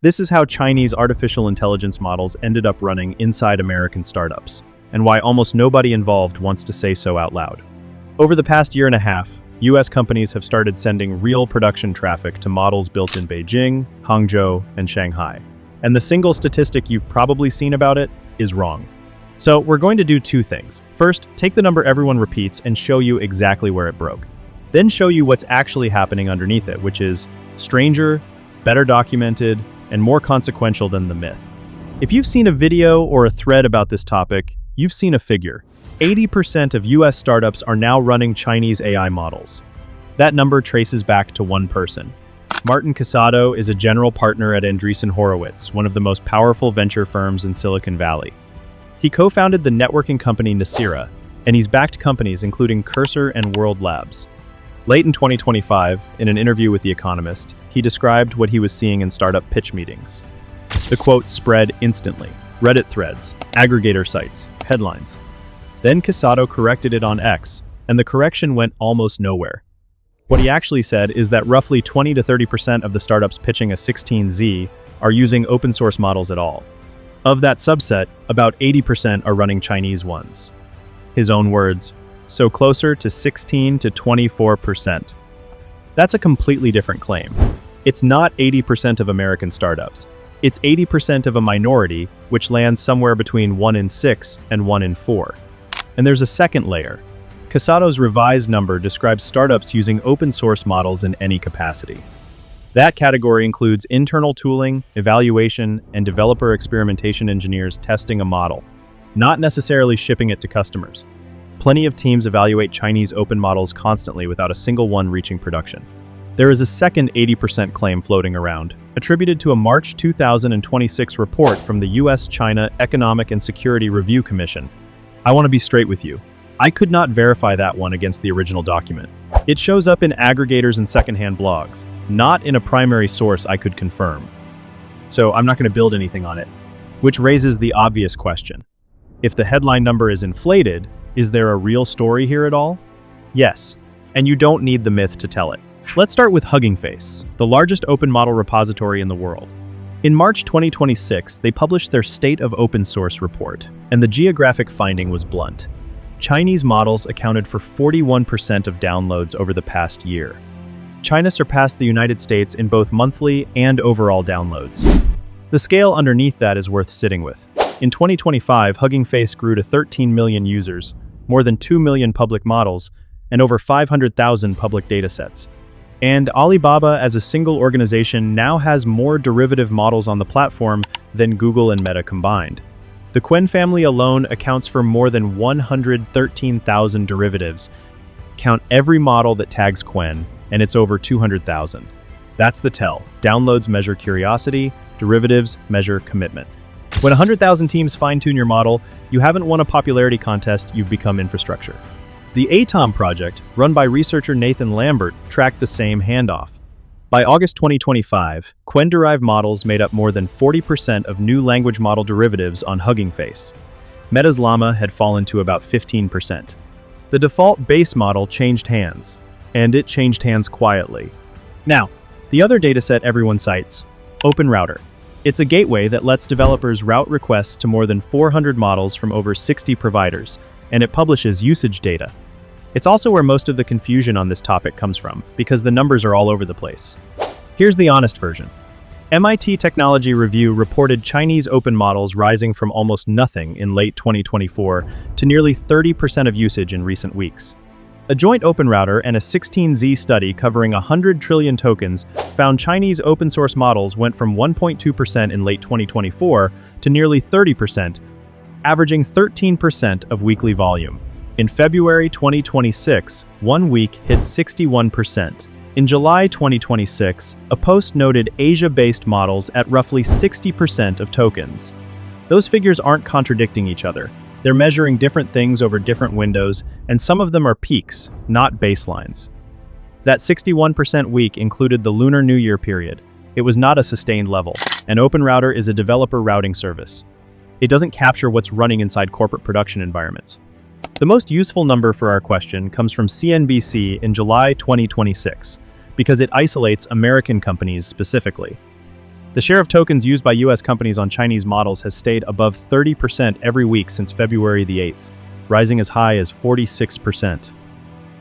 This is how Chinese artificial intelligence models ended up running inside American startups, and why almost nobody involved wants to say so out loud. Over the past year and a half, US companies have started sending real production traffic to models built in Beijing, Hangzhou, and Shanghai. And the single statistic you've probably seen about it is wrong. So we're going to do two things. First, take the number everyone repeats and show you exactly where it broke. Then show you what's actually happening underneath it, which is stranger, better documented, and more consequential than the myth. If you've seen a video or a thread about this topic, you've seen a figure. 80% of US startups are now running Chinese AI models. That number traces back to one person. Martin Casado is a general partner at Andreessen Horowitz, one of the most powerful venture firms in Silicon Valley. He co-founded the networking company Nicira, and he's backed companies including Cursor and World Labs. Late in 2025, in an interview with The Economist, he described what he was seeing in startup pitch meetings. The quote spread instantly. Reddit threads, aggregator sites, headlines. Then Casado corrected it on X, and the correction went almost nowhere. What he actually said is that roughly 20 to 30% of the startups pitching a 16Z are using open source models at all. Of that subset, about 80% are running Chinese ones. His own words, so closer to 16 to 24%. That's a completely different claim. It's not 80% of American startups. It's 80% of a minority, which lands somewhere between 1 in 6 and 1 in 4. And there's a second layer. Casado's revised number describes startups using open source models in any capacity. That category includes internal tooling, evaluation, and developer experimentation engineers testing a model, not necessarily shipping it to customers. Plenty of teams evaluate Chinese open models constantly without a single one reaching production. There is a second 80% claim floating around, attributed to a March 2026 report from the US-China Economic and Security Review Commission. I want to be straight with you. I could not verify that one against the original document. It shows up in aggregators and secondhand blogs, not in a primary source I could confirm. So I'm not going to build anything on it, which raises the obvious question. If the headline number is inflated, is there a real story here at all? Yes, and you don't need the myth to tell it. Let's start with Hugging Face, the largest open model repository in the world. In March 2026, they published their State of Open Source report, and the geographic finding was blunt. Chinese models accounted for 41% of downloads over the past year. China surpassed the United States in both monthly and overall downloads. The scale underneath that is worth sitting with. In 2025, Hugging Face grew to 13 million users, more than 2 million public models, and over 500,000 public datasets. And Alibaba as a single organization now has more derivative models on the platform than Google and Meta combined. The Qwen family alone accounts for more than 113,000 derivatives. Count every model that tags Qwen, and it's over 200,000. That's the tell. Downloads measure curiosity, derivatives measure commitment. When 100,000 teams fine-tune your model, you haven't won a popularity contest, you've become infrastructure. The ATOM project, run by researcher Nathan Lambert, tracked the same handoff. By August 2025, Qwen-derived models made up more than 40% of new language model derivatives on Hugging Face. Meta's Llama had fallen to about 15%. The default base model changed hands, and it changed hands quietly. Now, the other dataset everyone cites, OpenRouter. It's a gateway that lets developers route requests to more than 400 models from over 60 providers, and it publishes usage data. It's also where most of the confusion on this topic comes from, because the numbers are all over the place. Here's the honest version. MIT Technology Review reported Chinese open models rising from almost nothing in late 2024 to nearly 30% of usage in recent weeks. A joint OpenRouter and a 16Z study covering 100 trillion tokens found Chinese open source models went from 1.2% in late 2024 to nearly 30%, averaging 13% of weekly volume. In February 2026, 1 week hit 61%. In July 2026, a post noted Asia-based models at roughly 60% of tokens. Those figures aren't contradicting each other. They're measuring different things over different windows, and some of them are peaks, not baselines. That 61% week included the Lunar New Year period. It was not a sustained level. An OpenRouter is a developer routing service. It doesn't capture what's running inside corporate production environments. The most useful number for our question comes from CNBC in July 2026, because it isolates American companies specifically. The share of tokens used by US companies on Chinese models has stayed above 30% every week since February the 8th, rising as high as 46%.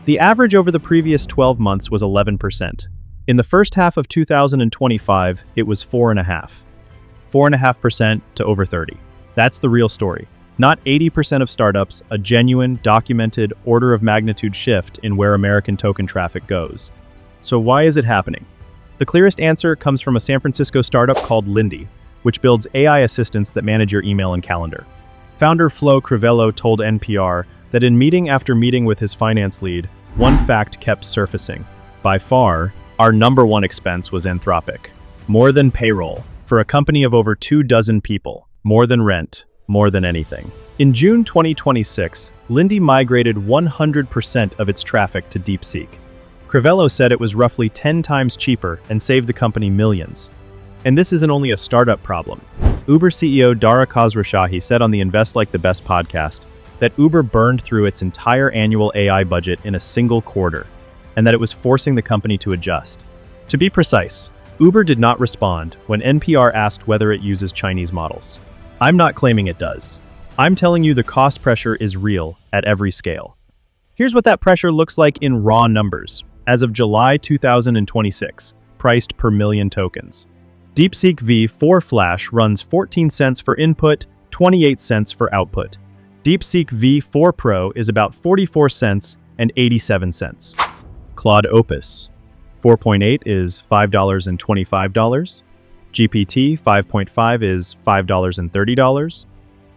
The average over the previous 12 months was 11%. In the first half of 2025, it was 4.5% to over 30. That's the real story. Not 80% of startups, a genuine, documented, order of magnitude shift in where American token traffic goes. So why is it happening? The clearest answer comes from a San Francisco startup called Lindy, which builds AI assistants that manage your email and calendar. Founder Flo Crivello told NPR that in meeting after meeting with his finance lead, one fact kept surfacing. By far, our number one expense was Anthropic. More than payroll, for a company of over 24 people, more than rent, more than anything. In June 2026, Lindy migrated 100% of its traffic to DeepSeek. Crivello said it was roughly 10 times cheaper and saved the company millions. And this isn't only a startup problem. Uber CEO Dara Khosrowshahi said on the Invest Like the Best podcast that Uber burned through its entire annual AI budget in a single quarter, and that it was forcing the company to adjust. To be precise, Uber did not respond when NPR asked whether it uses Chinese models. I'm not claiming it does. I'm telling you the cost pressure is real at every scale. Here's what that pressure looks like in raw numbers. As of July 2026, priced per million tokens. DeepSeek V4 Flash runs 14 cents for input, 28 cents for output. DeepSeek V4 Pro is about 44 cents and 87 cents. Claude Opus 4.8 is $5.25. GPT 5.5 is $5.30.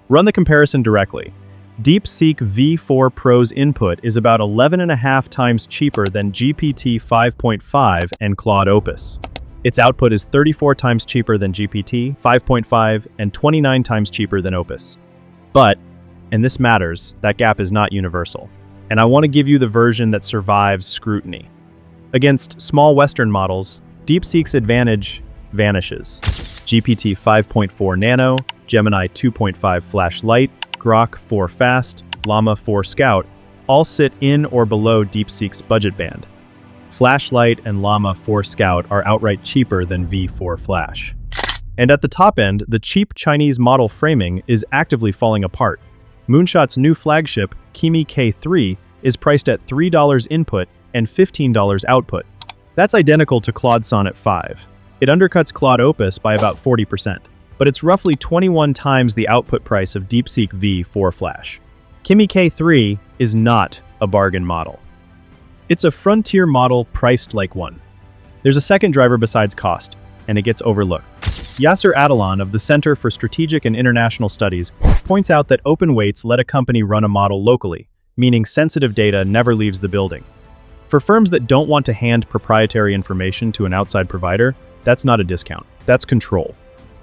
Run the comparison directly. DeepSeek V4 Pro's input is about 11.5 times cheaper than GPT 5.5 and Claude Opus. Its output is 34 times cheaper than GPT 5.5 and 29 times cheaper than Opus. But, and this matters, that gap is not universal. And I want to give you the version that survives scrutiny. Against small Western models, DeepSeek's advantage vanishes. GPT 5.4 Nano, Gemini 2.5 Flash Lite, Grok 4 Fast, Llama 4 Scout all sit in or below DeepSeek's budget band. Flash Lite and Llama 4 Scout are outright cheaper than V4 Flash. And at the top end, the cheap Chinese model framing is actively falling apart. Moonshot's new flagship, Kimi K3, is priced at $3 input and $15 output. That's identical to Claude Sonnet 5. It undercuts Claude Opus by about 40%. But it's roughly 21 times the output price of DeepSeek V4 Flash. Kimi K3 is not a bargain model. It's a frontier model priced like one. There's a second driver besides cost, and it gets overlooked. Yasser Adalon of the Center for Strategic and International Studies points out that open weights let a company run a model locally, meaning sensitive data never leaves the building. For firms that don't want to hand proprietary information to an outside provider, that's not a discount, that's control.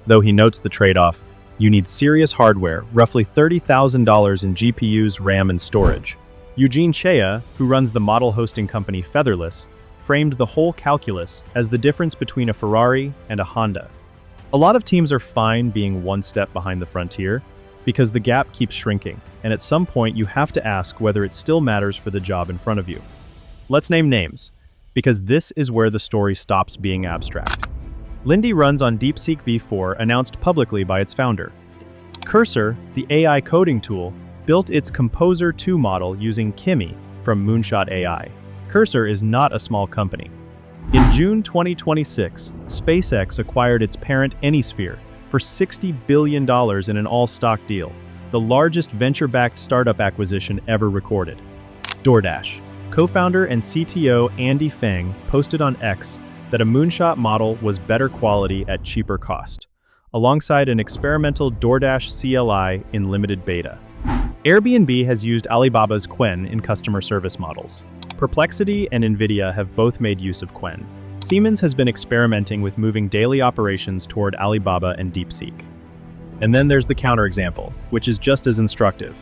Though he notes the trade-off, you need serious hardware, roughly $30,000 in GPUs, RAM, and storage. Eugene Chea, who runs the model hosting company Featherless, framed the whole calculus as the difference between a Ferrari and a Honda. A lot of teams are fine being one step behind the frontier because the gap keeps shrinking, and at some point you have to ask whether it still matters for the job in front of you. Let's name names, because this is where the story stops being abstract. Lindy runs on DeepSeek V4, announced publicly by its founder. Cursor, the AI coding tool, built its Composer 2 model using Kimi from Moonshot AI. Cursor is not a small company. In June 2026, SpaceX acquired its parent Anysphere for $60 billion in an all-stock deal, the largest venture-backed startup acquisition ever recorded. DoorDash. Co-founder and CTO Andy Feng posted on X that a Moonshot model was better quality at cheaper cost, alongside an experimental DoorDash CLI in limited beta. Airbnb has used Alibaba's Qwen in customer service models. Perplexity and NVIDIA have both made use of Qwen. Siemens has been experimenting with moving daily operations toward Alibaba and DeepSeek. And then there's the counterexample, which is just as instructive.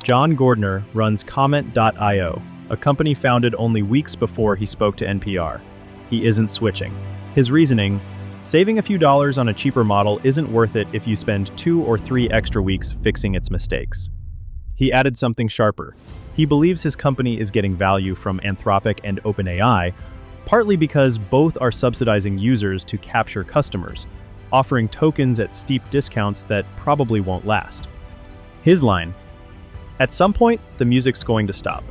John Gordner runs Comment.io, a company founded only weeks before he spoke to NPR. He isn't switching. His reasoning, saving a few dollars on a cheaper model isn't worth it if you spend 2 or 3 extra weeks fixing its mistakes. He added something sharper. He believes his company is getting value from Anthropic and OpenAI, partly because both are subsidizing users to capture customers, offering tokens at steep discounts that probably won't last. His line: "At some point, the music's going to stop."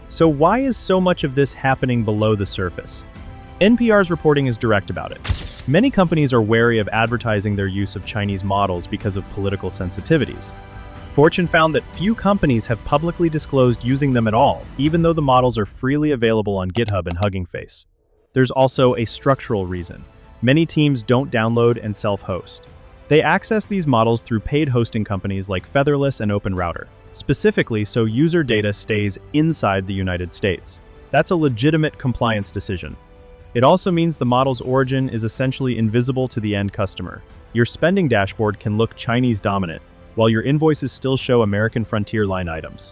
So why is so much of this happening below the surface? NPR's reporting is direct about it. Many companies are wary of advertising their use of Chinese models because of political sensitivities. Fortune found that few companies have publicly disclosed using them at all, even though the models are freely available on GitHub and Hugging Face. There's also a structural reason. Many teams don't download and self-host. They access these models through paid hosting companies like Featherless and OpenRouter, specifically so user data stays inside the United States. That's a legitimate compliance decision. It also means the model's origin is essentially invisible to the end customer. Your spending dashboard can look Chinese dominant, while your invoices still show American frontier line items.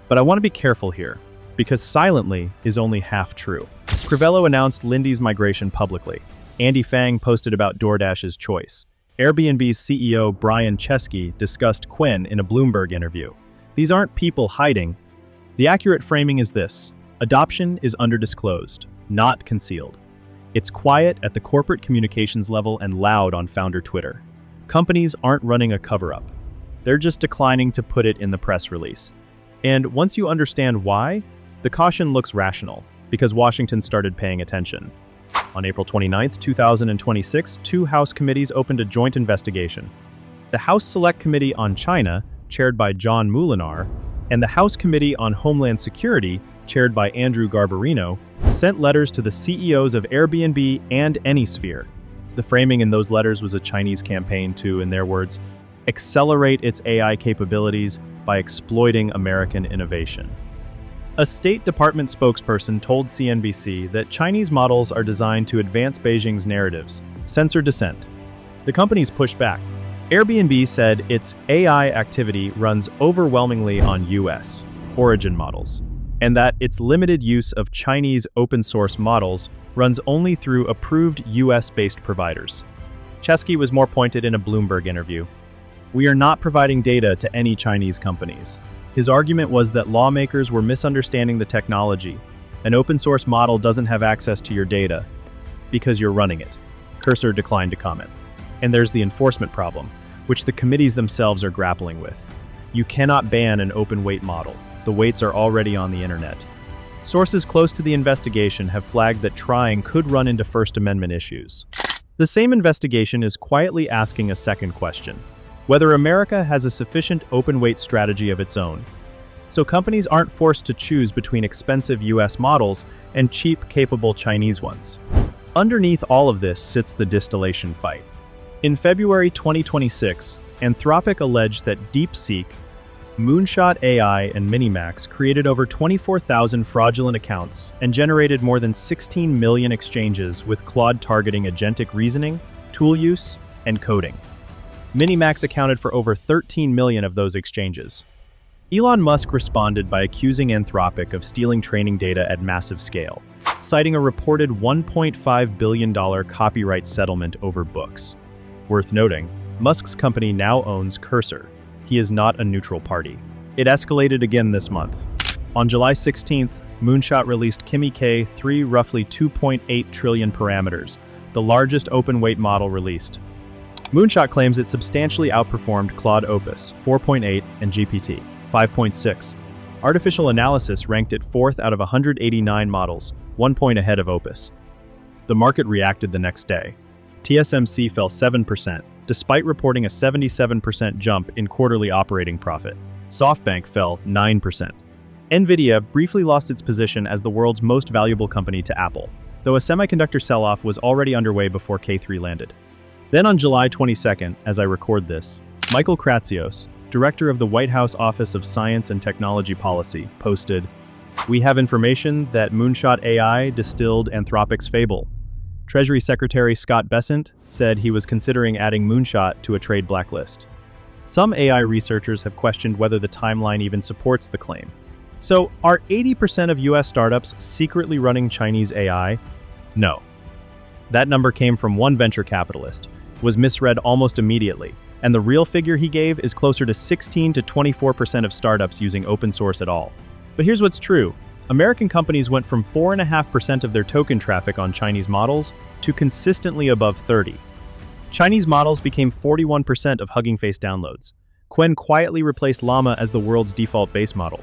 But I want to be careful here, because silently is only half true. Crivello announced Lindy's migration publicly. Andy Fang posted about DoorDash's choice. Airbnb's CEO Brian Chesky discussed Quen in a Bloomberg interview. These aren't people hiding. The accurate framing is this: adoption is underdisclosed, not concealed. It's quiet at the corporate communications level and loud on founder Twitter. Companies aren't running a cover-up. They're just declining to put it in the press release. And once you understand why, the caution looks rational, because Washington started paying attention. On April 29, 2026, two House committees opened a joint investigation. The House Select Committee on China, chaired by John Moulinar, and the House Committee on Homeland Security, chaired by Andrew Garbarino, sent letters to the CEOs of Airbnb and AnySphere. The framing in those letters was a Chinese campaign to, in their words, accelerate its AI capabilities by exploiting American innovation. A State Department spokesperson told CNBC that Chinese models are designed to advance Beijing's narratives, censor dissent. The companies pushed back. Airbnb said its AI activity runs overwhelmingly on US origin models, and that its limited use of Chinese open-source models runs only through approved US-based providers. Chesky was more pointed in a Bloomberg interview. "We are not providing data to any Chinese companies." His argument was that lawmakers were misunderstanding the technology. An open-source model doesn't have access to your data because you're running it. Cursor declined to comment. And there's the enforcement problem, which the committees themselves are grappling with. You cannot ban an open weight model. The weights are already on the internet. Sources close to the investigation have flagged that trying could run into First Amendment issues. The same investigation is quietly asking a second question: whether America has a sufficient open weight strategy of its own, so companies aren't forced to choose between expensive US models and cheap, capable Chinese ones. Underneath all of this sits the distillation fight. In February 2026, Anthropic alleged that DeepSeek, Moonshot AI, and Minimax created over 24,000 fraudulent accounts and generated more than 16 million exchanges with Claude targeting agentic reasoning, tool use, and coding. Minimax accounted for over 13 million of those exchanges. Elon Musk responded by accusing Anthropic of stealing training data at massive scale, citing a reported $1.5 billion copyright settlement over books. Worth noting, Musk's company now owns Cursor. He is not a neutral party. It escalated again this month. On July 16th, Moonshot released Kimi K3 roughly 2.8 trillion parameters, the largest open-weight model released. Moonshot claims it substantially outperformed Claude Opus 4.8 and GPT 5.6. Artificial analysis ranked it 4th out of 189 models, 1 point ahead of Opus. The market reacted the next day. TSMC fell 7%, despite reporting a 77% jump in quarterly operating profit. SoftBank fell 9%. Nvidia briefly lost its position as the world's most valuable company to Apple, though a semiconductor sell-off was already underway before K3 landed. Then on July 22nd, as I record this, Michael Kratsios, director of the White House Office of Science and Technology Policy, posted, "We have information that Moonshot AI distilled Anthropic's fable." Treasury Secretary Scott Bessent said he was considering adding Moonshot to a trade blacklist. Some AI researchers have questioned whether the timeline even supports the claim. So, are 80% of US startups secretly running Chinese AI? No. That number came from one venture capitalist, was misread almost immediately, and the real figure he gave is closer to 16 to 24% of startups using open source at all. But here's what's true. American companies went from 4.5% of their token traffic on Chinese models to consistently above 30. Chinese models became 41% of Hugging Face downloads. Qwen quietly replaced Llama as the world's default base model.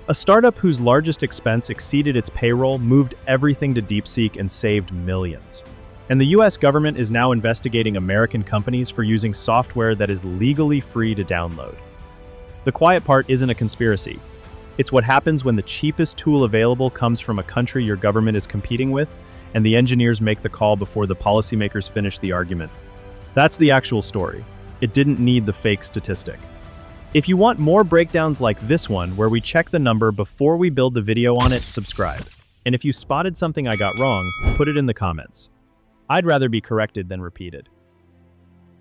A startup whose largest expense exceeded its payroll moved everything to DeepSeek and saved millions. And the US government is now investigating American companies for using software that is legally free to download. The quiet part isn't a conspiracy. It's what happens when the cheapest tool available comes from a country your government is competing with, and the engineers make the call before the policymakers finish the argument. That's the actual story. It didn't need the fake statistic. If you want more breakdowns like this one, where we check the number before we build the video on it, subscribe. And if you spotted something I got wrong, put it in the comments. I'd rather be corrected than repeated.